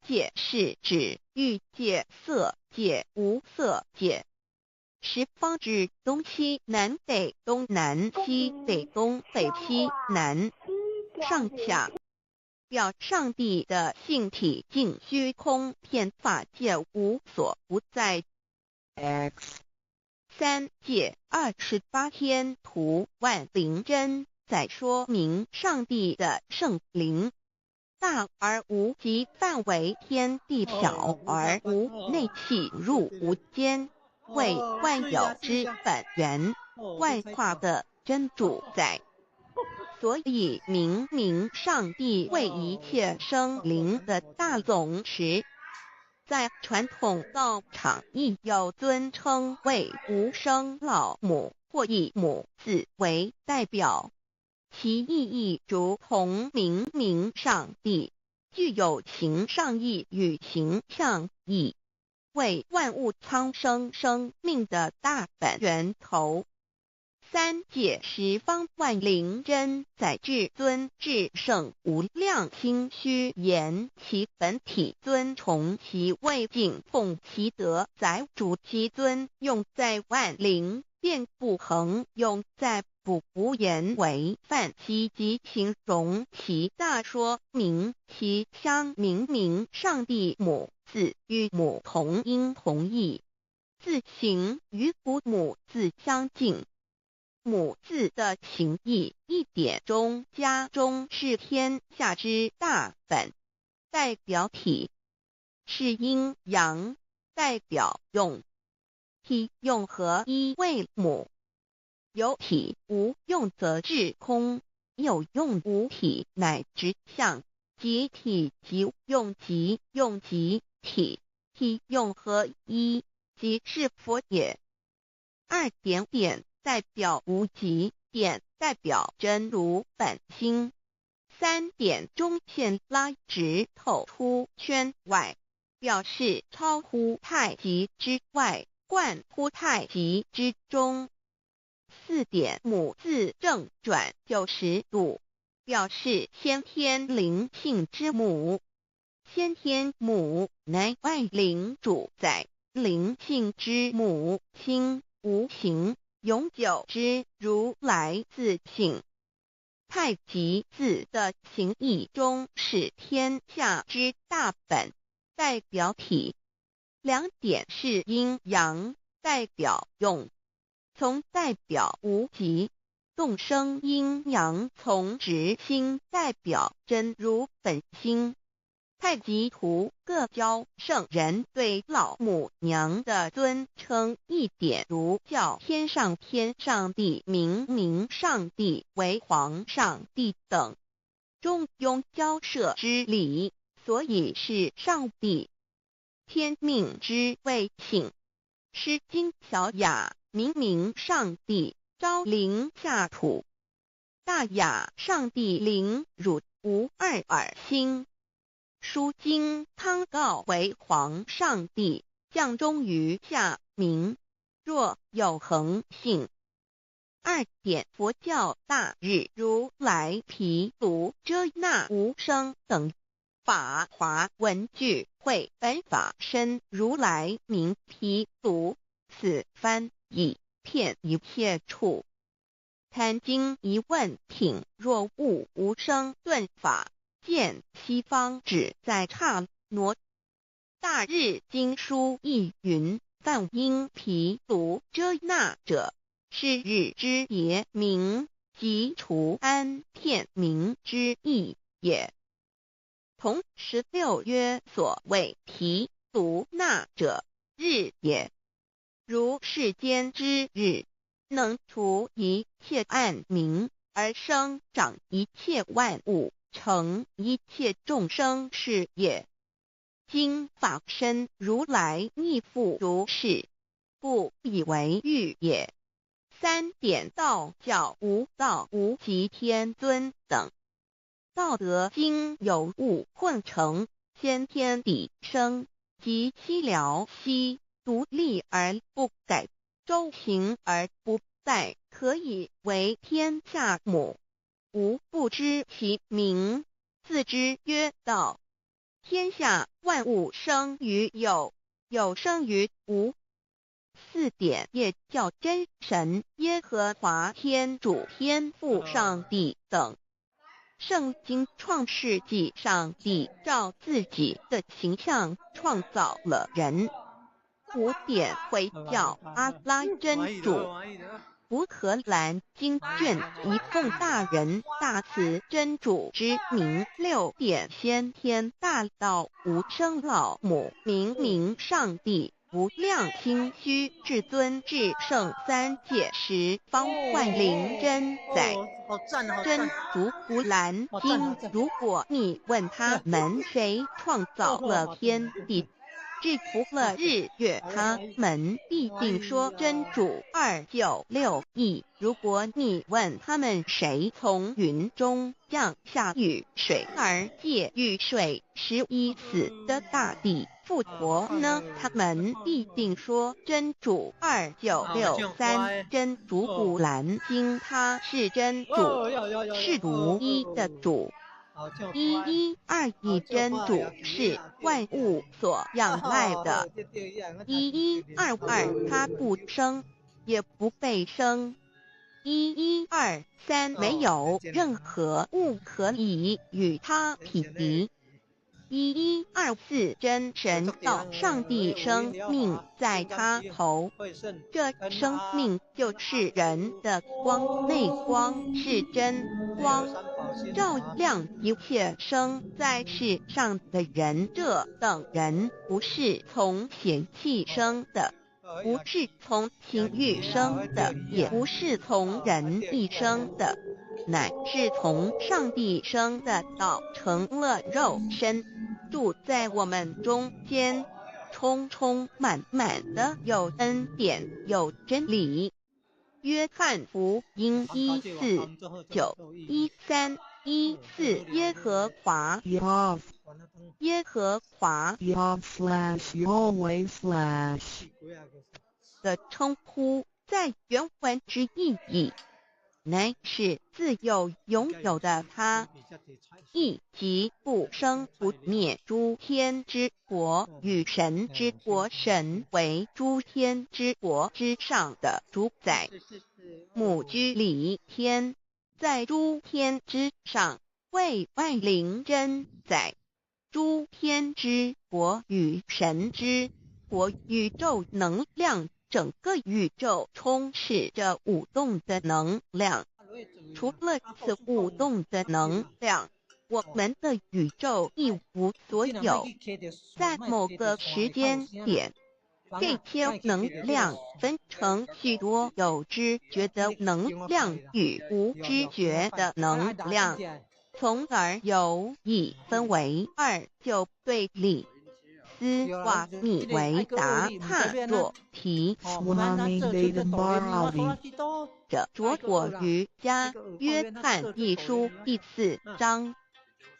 界是指欲界、色界、无色界。十方指东西南北、东南西北、东北西南上下，表上帝的性体净虚空遍法界无所不在。X 三界28天图万灵真，在说明上帝的圣灵大而无极范围，天地小而无内气入无间，为万有之本源，万化的真主宰。所以明明上帝为一切生灵的大总持，在传统道场亦有尊称为无生老母或以母字为代表，其意义如同明明上帝具有形上义与形象义，为万物苍生生命的大本源头。三界十方万灵真，在至尊至圣无量心虚言其本体尊崇其位敬奉其德载主其尊，用在万灵便不恒用在不无言为范其及形容其大说明其相明上帝母字与母同音同义，字形与父母字相近。母字的情义一点中家中是天下之大本，代表体是阴阳，代表用体用合一为母，有体无用则至空，有用无体乃至相，即体即用即用即体，体用合一即是佛也。二点点代表无极，点代表真如本心，三点中线拉直透出圈外，表示超乎太极之外，贯乎太极之中。四点母字正转90度，表示先天灵性之母。先天母乃外灵主宰，灵性之母心无形永久之如来自性。太极字的形义中是天下之大本，代表体。两点是阴阳，代表用，从代表无极，动生阴阳从直心代表真如本心。太极图各教圣人对老母娘的尊称一点如叫天上帝、明上帝为皇上帝等，中庸交涉之理，所以是上帝。天命之谓请，诗经小雅明上帝昭灵下土，大雅上帝灵汝无二耳心。书经汤告为皇上帝，降忠于下民，若有恒性。二点佛教大日如来毗卢遮那无生等法华文具会本法身如来名毗卢，此翻译遍一切处。坛经一问品，若悟无生顿法，见西方只在刹那。大日经书亦云，梵音毗卢遮那者，是日之别名，即除安片名之意也。同16曰所谓毗卢那者，日也。如世间之日，能除一切暗明，而生长一切万物，成一切众生是也。今法身如来亦复如是，故以为喻也。三点道教无道无极天尊等，道德经有物混成，先天地生，即悉了悉，独立而不改，周行而不殆，可以为天下母。吾不知其名，自之曰道。天下万物生于有，有生于无。4点也叫真神、耶和华天主、天父上帝等。圣经创世纪，上帝照自己的形象创造了人。5点会叫阿拉真主。乌克兰经卷一奉大人大慈真主之名。6点先天大道无生老母，明上帝无量心虚至尊至圣3界十方万灵真在。真主古兰经，如果你问他们谁创造了天地，制服了日月，他们必定说真主296亿。如果你问他们谁从云中降下雨水而借雨水，使已死的大地复活呢？他们必定说真主2963。真主古兰经，他是真主，是独一的主。112真主是万物所仰赖的。1122他不生，也不被生。1123没有任何物可以与他匹敌。1124真神道上帝生命在他头，这生命就是人的光，内光是真光，照亮一切生在世上的人。这等人不是从血气生的，不是从情欲生的，也不是从人力生的，乃是从上帝生的道成了肉身，住在我们中间，充充满满的有恩典有真理。约翰福音1491314耶和华的称呼，在原文之意义乃是自有拥有的他，亦即不生不灭诸天之国与神之国，神为诸天之国之上的主宰，母居里天，在诸天之上，为万灵真在。诸天之国与神之国，宇宙能量，整个宇宙充斥着舞动的能量。除了此舞动的能量，我们的宇宙一无所有。在某个时间点，这些能量分成许多有知觉的能量与无知觉的能量，从而有一分为2，就对立。斯瓦米维达帕若提着着火瑜伽约翰一书第4章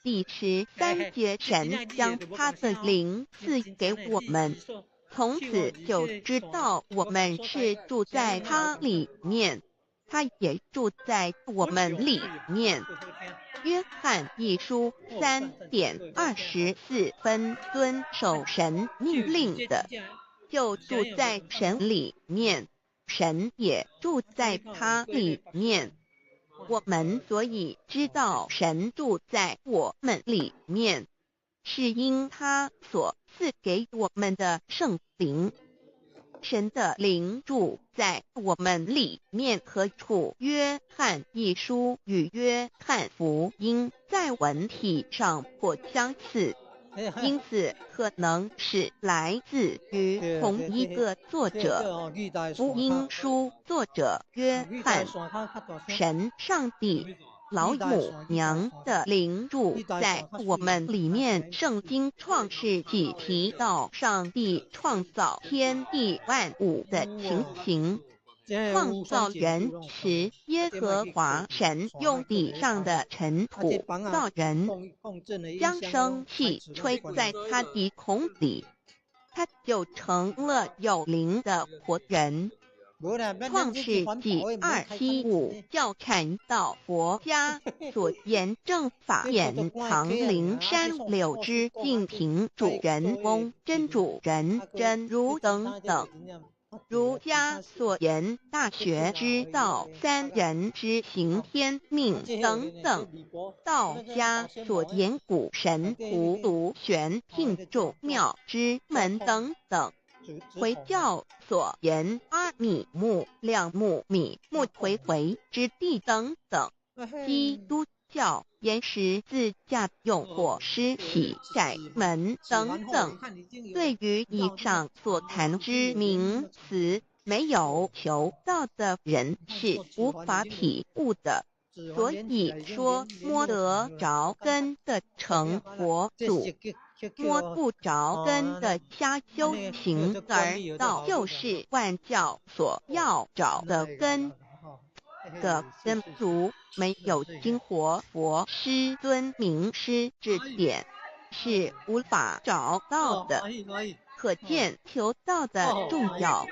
第13节，神将他的灵赐给我们，从此就知道我们是住在他里面，他也住在我们里面。约翰一书3:24遵守神命令的，就住在神里面，神也住在他里面。我们所以知道神住在我们里面，是因他所赐给我们的圣灵。神的灵住在我们里面何处？约翰一书与约翰福音在文体上颇相似，因此可能是来自于同一个作者。福音书作者约翰，神上帝老母娘的灵住在我们里面。圣经创世纪提到上帝创造天地万物的情形，创造人时，耶和华神用地上的尘土造人，将生气吹在他鼻孔里，他就成了有灵的活人。创世纪275教阐到佛家所言正法眼藏灵山柳枝净瓶主人翁真主人真如等等。儒家所言大学之道三人之行天命等等，道家所言古神荼毒玄牝众妙之门等等，回教所言阿米木亮木米木回回之地等等，基督教言十字架用火施洗窄门等等。对于以上所谈之名词，没有求道的人是无法体悟的。所以说摸得着根的成佛祖，摸不着根的瞎修行而道，就是万教所要找的根。个根如没有经活佛师尊名师指点，是无法找到的。可见求道的重要。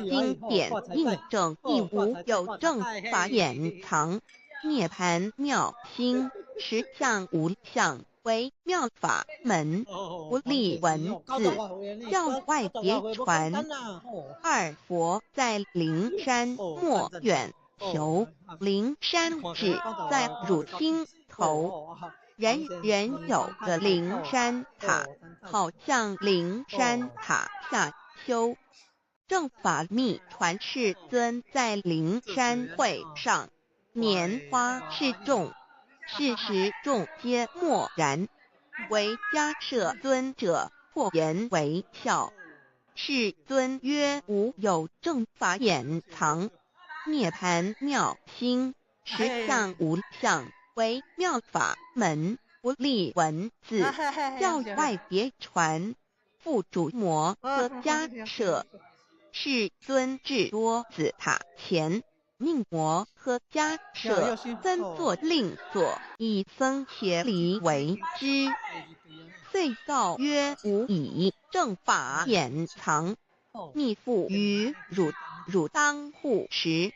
经典印证亦无有正法眼藏，涅盘妙心，实相无相，为妙法门，不立文字，教外别传。二佛在灵山莫远求，灵山只在汝心头。人人有个灵山塔，好像灵山塔下修。正法密传世尊在灵山会上，拈花示众，是时众皆默然，唯迦摄尊者破颜为笑。世尊曰：无有正法眼藏，涅盘妙心，实相无相，为妙法门，不立文字，教外别传。复主摩诃迦摄，世尊至多子塔前，命摩诃迦摄分作令座，以僧伽梨为之。遂告曰：吾以正法眼藏，密付于汝当护持。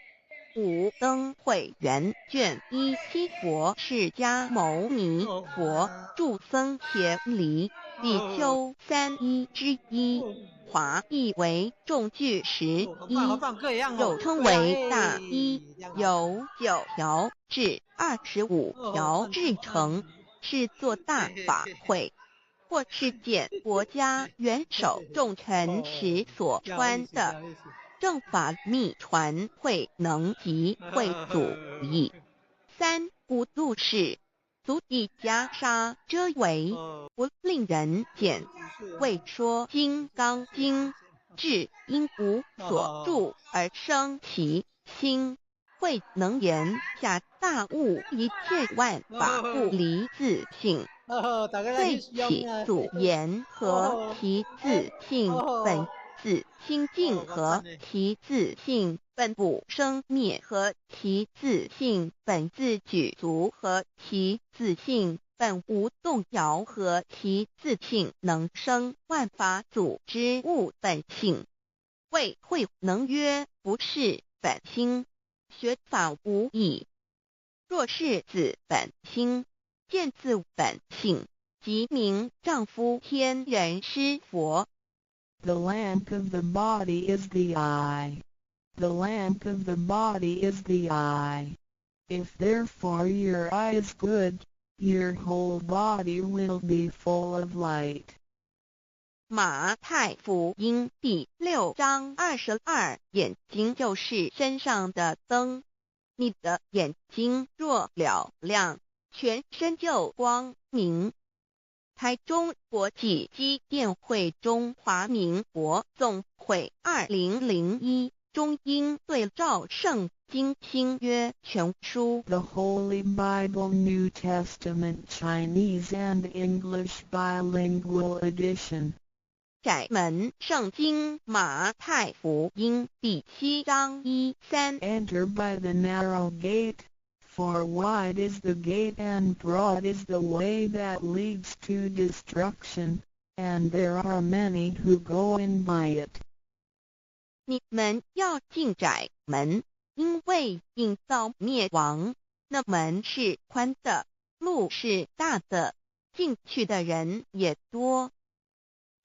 五灯会元卷17佛释迦牟尼佛著僧伽梨比丘31之一，华译为众句11，又称为大一，由9条至25条制成，是作大法会，或是见国家元首重臣时所穿的。正法密传会能及会祖矣。三无度世，足以袈裟遮为，不令人见。为说金刚经，至因无所住而生其心，会能言下大悟一切万法不离自性。遂起祖言和其自性本自清净和其自性本不生灭和其自性本自具足和其自性本无动摇和其自性能生万法组之物本性。谓会能曰：不是本心，学法无益。若是自本心，见自本性，即名丈夫天人师佛。The lamp of the body is the eye. The lamp of the body is the eye. If therefore your eye is good, your whole body will be full of light. 马太福音第6章22，眼睛就是身上的灯。你的眼睛若了亮，全身就光明。台中国际机电会中华民国总会2001中英对照圣经新约全书 The Holy Bible New Testament Chinese and English Bilingual Edition. 窄门圣经马太福音第7章1-3 Enter by the narrow gate, for wide is the gate and broad is the way that leads to destruction, and there are many who go in by it. 你们要进窄门，因为引到灭亡。那门是宽的，路是大的，进去的人也多。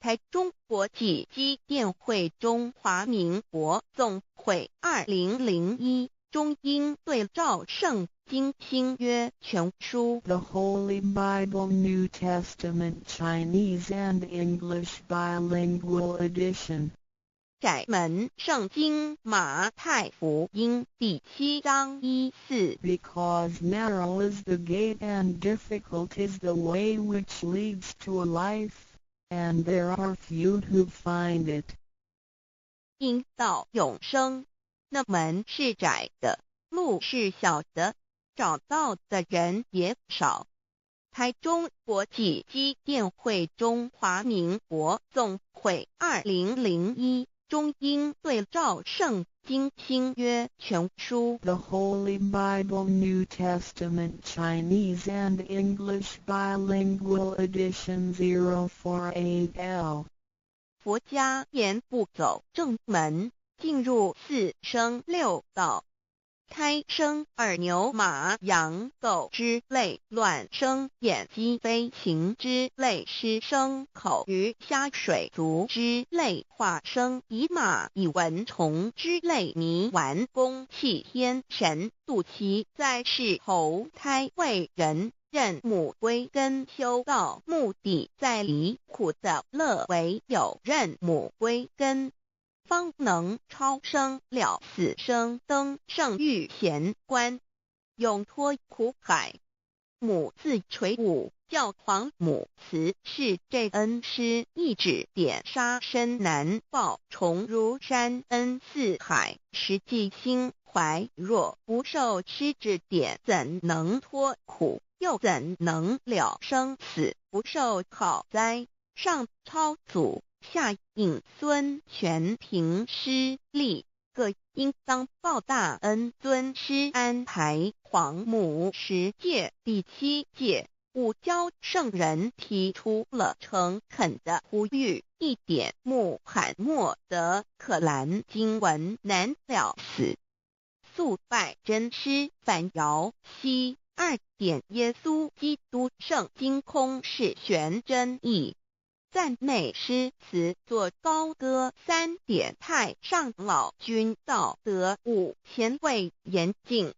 台中国际机电会中华民国总会2001中英对照圣经新约全书 The Holy Bible New Testament Chinese and English Bilingual Edition. 窄门圣经马太福音第7章1-4 Because narrow is the gate and difficult is the way which leads to life, and there are few who find it. 因到永生，那门是窄的，路是小的，找到的人也少。台中国际机电会中华民国总会2001中英对照圣经新约全书 The Holy Bible New Testament Chinese and English Bilingual Edition 048L. 佛家言不走正门，进入4生6道。胎生耳牛马羊狗之类，卵生眼鸡飞禽之类，湿生口鱼虾水族之类，化生以马以蚊虫之类，迷顽公气天神度其在世投胎为人，任母归根修道，目的在离苦的乐为有任母归根，方能超生了死生登圣域贤官，永脱苦海。母自垂武教皇母慈是这恩师，一指点杀身难报，重如山恩似海，实际心怀若不受师指点，怎能脱苦？又怎能了生死？不受考灾，上超祖，下引孙权凭师力，各应当报大恩。尊师安排黄母10诫，第7诫，五教圣人提出了诚恳的呼吁，一点穆罕默德可兰经文难了死，素拜真师反摇西。2点耶稣基督圣经空是玄真义，赞美诗词作高歌。3点太上老君道德5前卫严谨，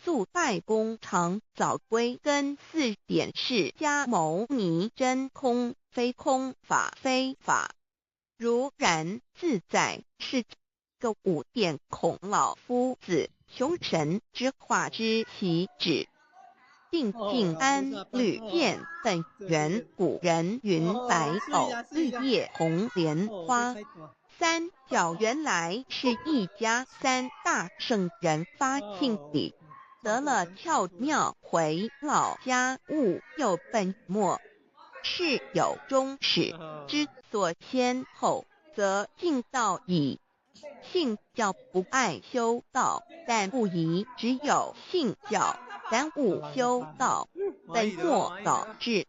素拜公常早归根。4点释迦牟尼真空非空，法非法，如然自在是个。5点孔老夫子雄神之化之其旨，定静安律见本源。古人云白藕绿叶红莲花。3角原来是一家3大圣人发庆礼，得了窍妙，回老家务有本末，是有终始，之所先后，则敬道矣。信教不爱修道，但不宜只有信教，耽误修道，本末倒置。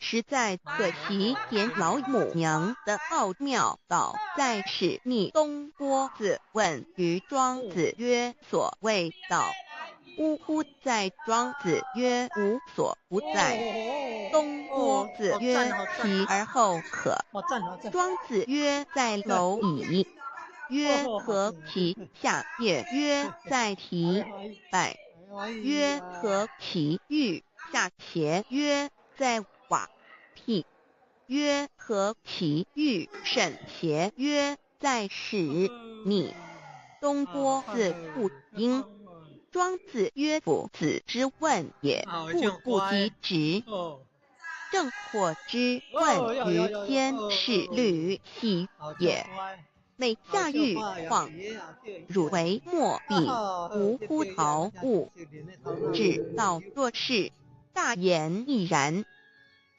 实在可惜，言老母娘的奥妙道，在使逆东郭子问于庄子曰：所谓道，呜呼！在庄子曰：无所不在。东郭子曰：其而后可。庄子曰：在蝼蚁。曰：何其下也？曰：在蹄。百。曰：何其欲？下且。曰：在瓦辟。曰：何其欲？甚且。曰：在使逆。东郭子不应。庄子曰：夫子之问也，不及直。正或之问于先是律系也。每下狱况，汝为莫必，无乎陶物。只道若是，大言亦然。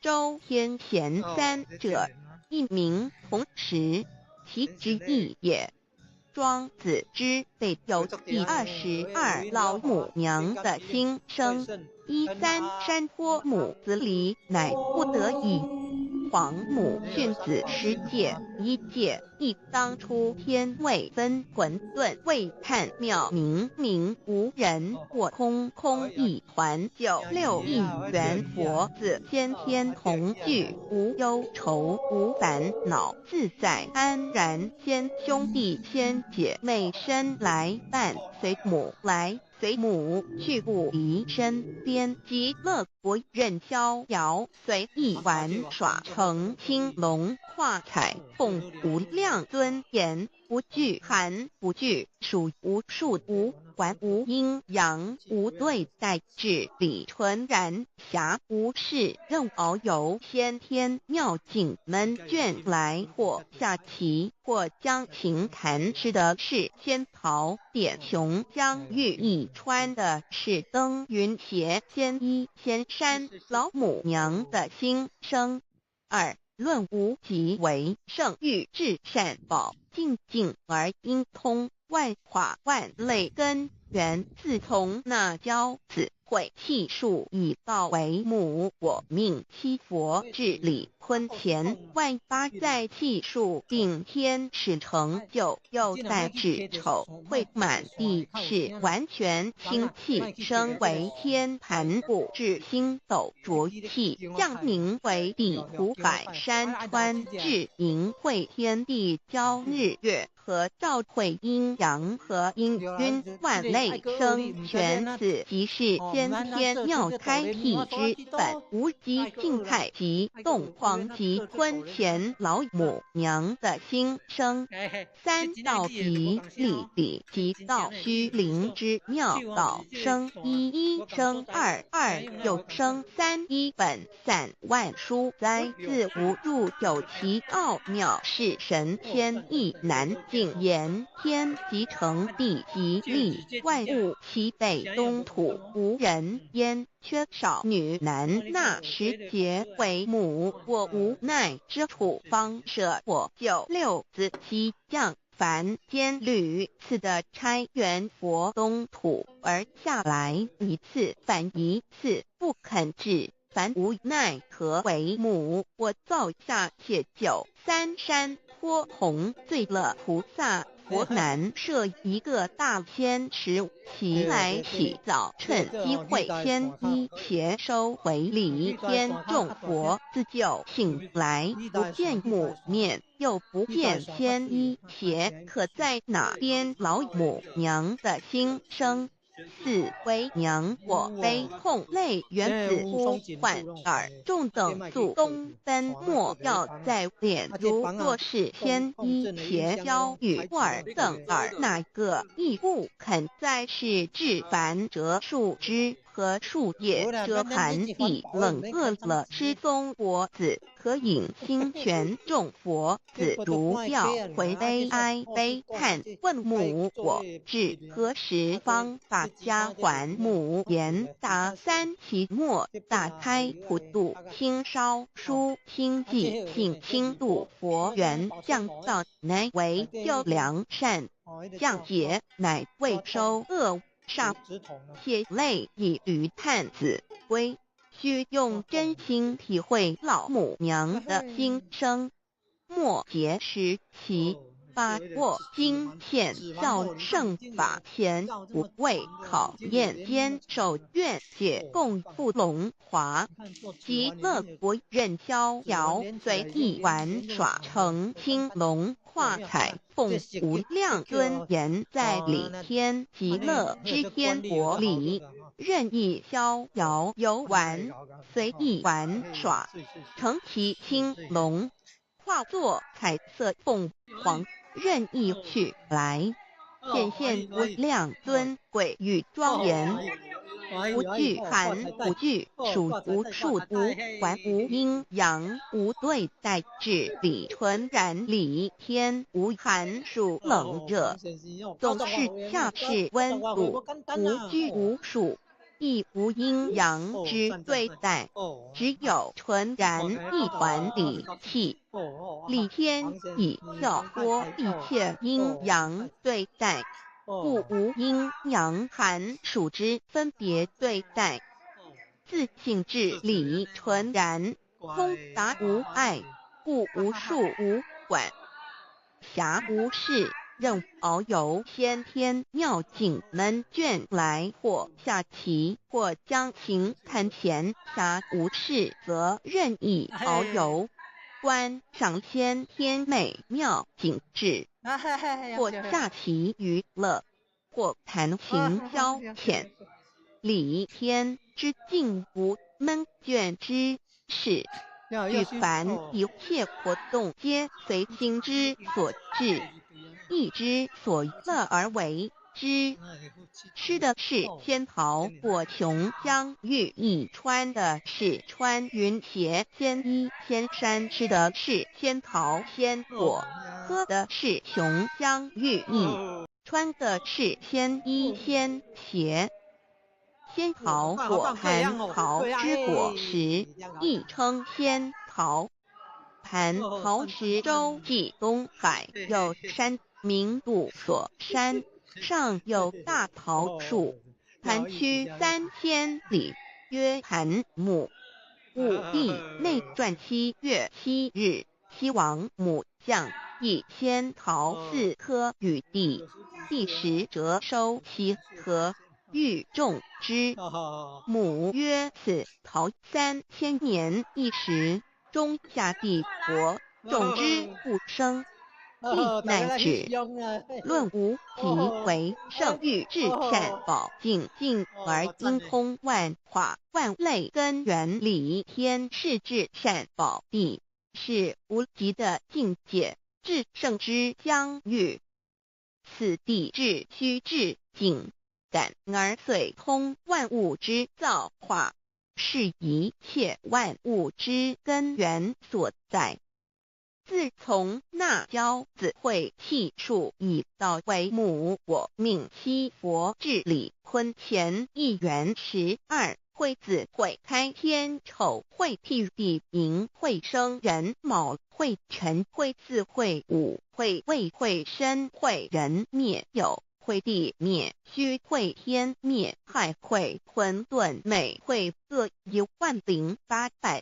周天贤3者，一名同时，其之义也。庄子之北有第22老母娘的心声，13山坡母子礼，乃不得已。黄母训子10戒1戒亦当初天未分混沌未探妙明明无人或空空一团96亿元佛子先天同具无忧愁无烦恼自在安然先兄弟先姐妹身来伴随母来随母去不离身边极乐国任逍遥随意玩耍成青龙化彩凤无量尊严不惧寒不惧暑无数无还无阴阳无对待治理纯然暇无事任遨游先天妙境门卷来或下棋或将琴弹吃的是仙桃点琼将玉一穿的是登云鞋仙衣仙山老母娘的心声。2论无极为圣欲至善宝静静而应通万化万类根源自从那骄子会气数以道为母我命七佛治理坤乾万八在气数定天使成就又在指丑会满地是完全清气升为天盘部至星斗浊气降明为地湖海山川至明会天地交日月和照会阴阳和阴晕万类生全此即是先天妙开辟之本无极静态及动狂及坤乾老母娘的心声。3道即理即道虚灵之妙道生一生二又生三一本散万殊哉自无入有其奥妙是神天意难尽言天即成地即立万物其北东土无人焉缺少女男纳10节为母我无奈之处方舍我96子七将凡间屡次的差援佛东土而下来一次反一次不肯治凡无奈何为母我造下且93山托红罪了菩萨佛南设一个大仙池其来洗澡趁机会先一邪收回礼天众佛自救醒来不见母面又不见先一邪可在哪边老母娘的心声4为娘我悲痛泪原子呼唤耳众等速东奔莫要再练如若是先一邪教与尔等尔哪个亦不肯再是至凡折树枝和树叶遮寒地冷饿了失踪佛子可引心泉众佛子如要回悲哀悲叹问母我至何时方把家还母言答3其末打开普度清烧书清寂性清度佛缘降道乃为救良善降劫乃为收恶煞血泪以于叹子归须用真心体会老母娘的心声末节时期把握经现效圣法前不畏考验坚守愿解共赴龙华极乐国任逍遥随意玩耍成青龙化彩凤无量尊严在理天极乐之天国里任意逍遥游玩随意玩耍成其青龙化作彩色凤凰任意去来显现无量尊贵与庄严不惧寒不惧暑无数无还无阴阳无对待治理纯然理天无寒暑冷热总是恰是温度无拘无束亦无阴阳之对待只有纯然一团理气理天以跳脱一切阴阳对待故无阴阳寒暑之分别对待自性至理纯然通达无碍，故无数无管。暇无事，任遨游，先天妙境门卷来，或下棋，或将琴弹弦。暇无事，则任意遨游，观赏先天美妙景致，或下棋娱乐，或弹琴消遣。理天之境无门卷之事，举凡一切活动，皆随心之所至，意之所乐而为之。吃的是仙桃果琼浆玉液，穿的是穿云鞋仙衣仙衫，吃的是仙桃仙果，喝的是琼浆玉液，穿的是仙衣仙鞋。仙桃果含桃之果实，亦称仙桃。盘桃实洲际东海有山，名杜所山，上有大桃树，盘曲3000里，曰盘木。武帝内传7月7日，西王母降，以仙桃4颗与帝，帝时折收其核，欲种之。母曰：此桃3000年一时，中下地薄，种之不生。帝乃止。论无极为圣域至善宝境，境而因通万化万类根源理天是至善宝地，是无极的境界，至圣之疆域。此地至虚至境，感而遂通万物之造化，是一切万物之根源所在。自从那骄子会气数以道为母，我命七佛治理坤乾1元12，会子会开天丑，会辟地寅，会生人卯，会辰会巳，会午，会未，会申，会人灭酉，会地灭戌，会天灭亥，会混沌昧，会各10800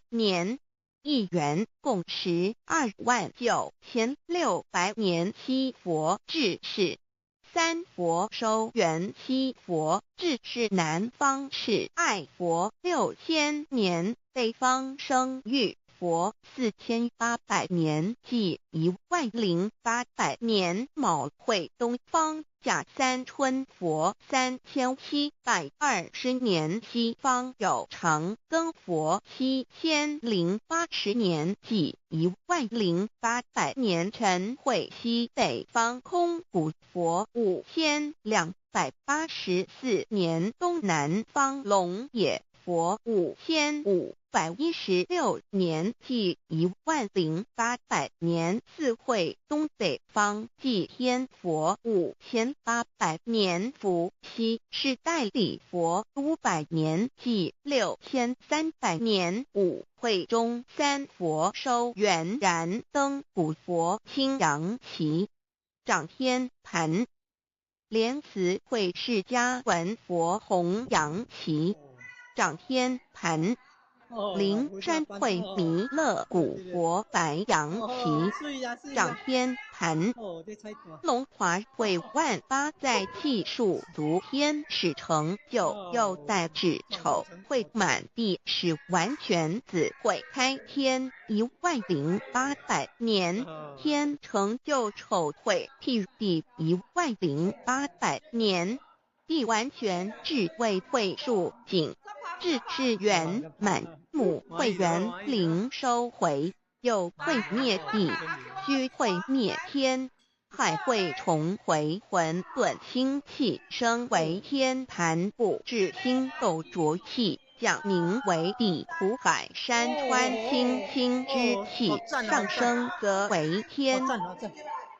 年。1元共129600年。七佛治世。三佛收元，七佛治世。南方是爱佛6000年，北方生玉佛4800年，即10800年。卯会东方甲三春佛3720年，西方有长庚佛7080年，即10800年。辰会西北方空谷佛5284年，东南方龙野佛5516年，即10800年。四会东北方祭天佛5800年，伏羲是代理佛500年，即6300年。五会中三佛收元，燃灯古佛青阳旗，掌天盘。莲慈会释迦文佛红阳旗，掌天盘。灵山会弥勒古佛白羊旗，掌天盘。龙华会万八载气数足天使成就，又代指丑会满地是完全子会开天10800年，天成就丑会辟地10800年。地完全智慧会数景，智是圆满，母会圆灵收回，又会灭地，虚会灭天，亥会重回混沌星气，生为天盘部，至星斗浊气，降名为地，苦海山川清清之气，上升则为天。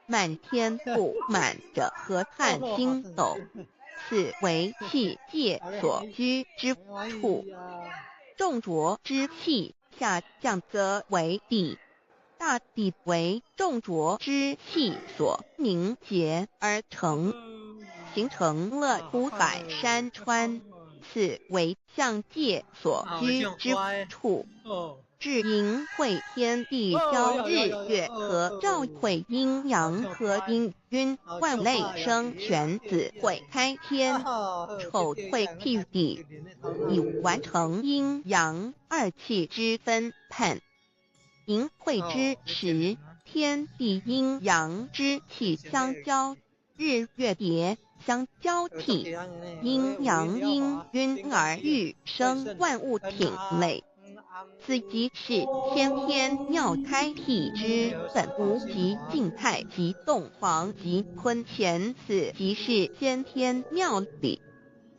满天布满着河汉星斗，此为气界所居之处。重浊之气下降则为地，大地为重浊之气所凝结而成，形成了苦海山川，此为象界所居之处。至阴会天地交日月和照会阴阳和阴晕，万类生玄子会开天，丑会辟地，以完成阴阳二气之分判。寅会之时，天地阴阳之气相交，日月叠相交替，阴阳阴晕而育生万物品类。此即是先天妙开辟之本无极静态及动黄及坤乾，此即是先天妙理。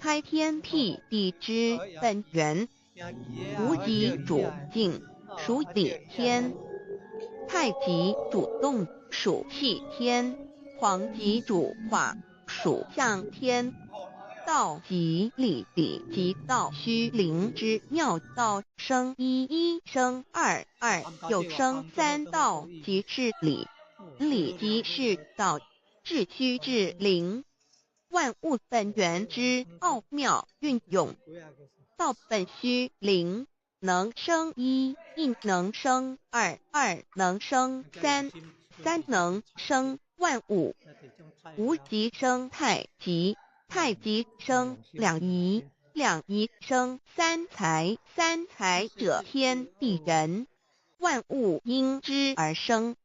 开天辟地之本源，无极主静，属理天；太极主动，属气天；黄极主化，属象天。道即理，理即道虚灵之妙道，生一，一生二，二又生三，道即是理，理即是道，至虚至灵，万物本源之奥妙运用。道本虚灵，能生一，一能生二，二能生三，三能生万物。无极生太极，太极生两仪，两仪生三才，三才者天地人，万物因之而生。